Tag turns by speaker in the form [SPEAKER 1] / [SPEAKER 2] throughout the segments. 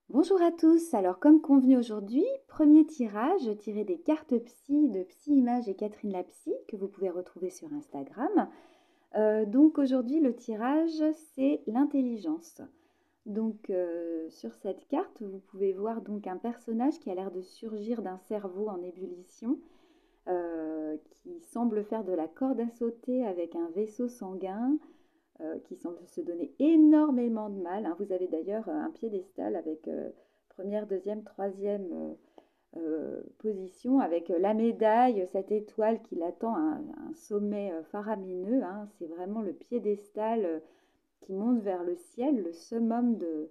[SPEAKER 1] Bonjour à tous, alors comme convenu aujourd'hui, premier tirage tiré des cartes psy de Psy Image et Catherine la psy que vous pouvez retrouver sur Instagram. Donc aujourd'hui le tirage c'est l'intelligence. Donc sur cette carte vous pouvez voir donc un personnage qui a l'air de surgir d'un cerveau en ébullition, qui semble faire de la corde à sauter avec un vaisseau sanguin, qui semble se donner énormément de mal, hein. Vous avez d'ailleurs un piédestal avec première, deuxième, troisième position, avec la médaille, cette étoile qui l'attend, un sommet faramineux, hein. C'est vraiment le piédestal qui monte vers le ciel, le summum de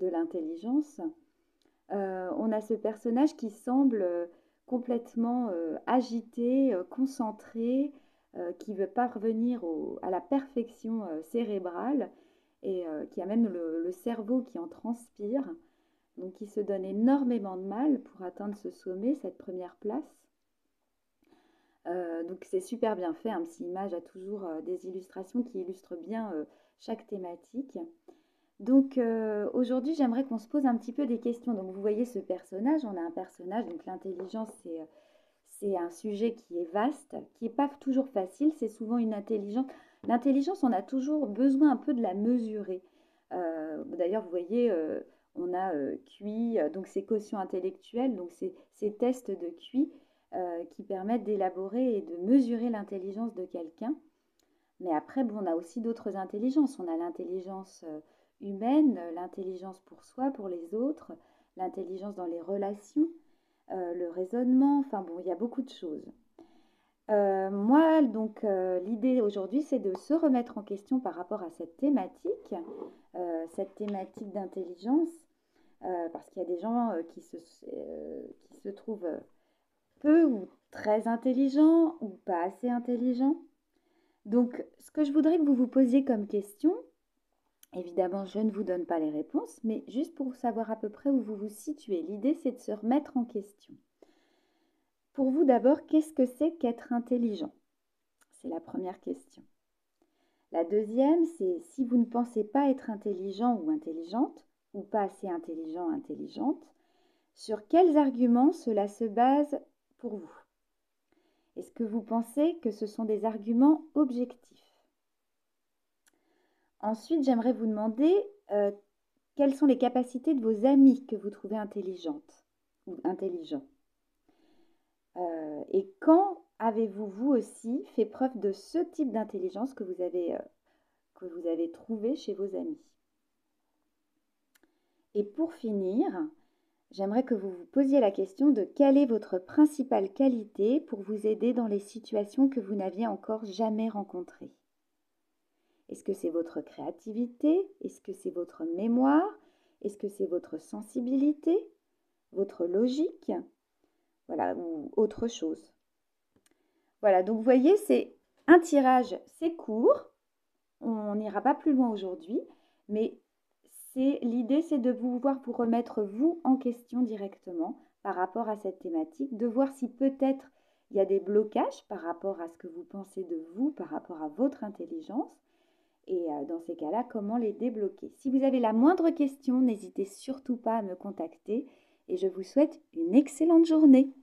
[SPEAKER 1] l'intelligence. On a ce personnage qui semble complètement agité, concentré, qui veut parvenir à la perfection cérébrale et qui a même le cerveau qui en transpire. Donc il se donne énormément de mal pour atteindre ce sommet, cette première place. Donc c'est super bien fait, hein. Psy Image a toujours des illustrations qui illustrent bien chaque thématique. Donc aujourd'hui, j'aimerais qu'on se pose un petit peu des questions. Donc vous voyez ce personnage, on a un personnage, donc l'intelligence, c'est un sujet qui est vaste, qui n'est pas toujours facile, c'est souvent une intelligence. L'intelligence, on a toujours besoin un peu de la mesurer. D'ailleurs, vous voyez, on a QI, donc c'est quotient intellectuel, donc c'est ces tests de QI qui permettent d'élaborer et de mesurer l'intelligence de quelqu'un. Mais après, bon, on a aussi d'autres intelligences. On a l'intelligence humaine, l'intelligence pour soi, pour les autres, l'intelligence dans les relations, le raisonnement. Enfin bon, il y a beaucoup de choses. Moi, donc, l'idée aujourd'hui, c'est de se remettre en question par rapport à cette thématique d'intelligence, parce qu'il y a des gens qui se trouvent peu ou très intelligents ou pas assez intelligents. Donc, ce que je voudrais que vous vous posiez comme question, évidemment, je ne vous donne pas les réponses, mais juste pour savoir à peu près où vous vous situez. L'idée, c'est de se remettre en question. Pour vous, d'abord, qu'est-ce que c'est qu'être intelligent? C'est la première question. La deuxième, c'est si vous ne pensez pas être intelligent ou intelligente, ou pas assez intelligent, intelligente, sur quels arguments cela se base pour vous? Est-ce que vous pensez que ce sont des arguments objectifs? Ensuite, j'aimerais vous demander quelles sont les capacités de vos amis que vous trouvez intelligentes ou intelligents. Et quand avez-vous, vous aussi, fait preuve de ce type d'intelligence que vous avez trouvé chez vos amis? Et pour finir, j'aimerais que vous vous posiez la question de quelle est votre principale qualité pour vous aider dans les situations que vous n'aviez encore jamais rencontrées. Est-ce que c'est votre créativité? Est-ce que c'est votre mémoire? Est-ce que c'est votre sensibilité? Votre logique? Voilà, ou autre chose. Voilà, donc vous voyez, c'est un tirage, c'est court. On n'ira pas plus loin aujourd'hui, mais l'idée, c'est de pouvoir vous remettre vous en question directement par rapport à cette thématique, de voir si peut-être il y a des blocages par rapport à ce que vous pensez de vous, par rapport à votre intelligence, et dans ces cas-là, comment les débloquer. Si vous avez la moindre question, n'hésitez surtout pas à me contacter et je vous souhaite une excellente journée.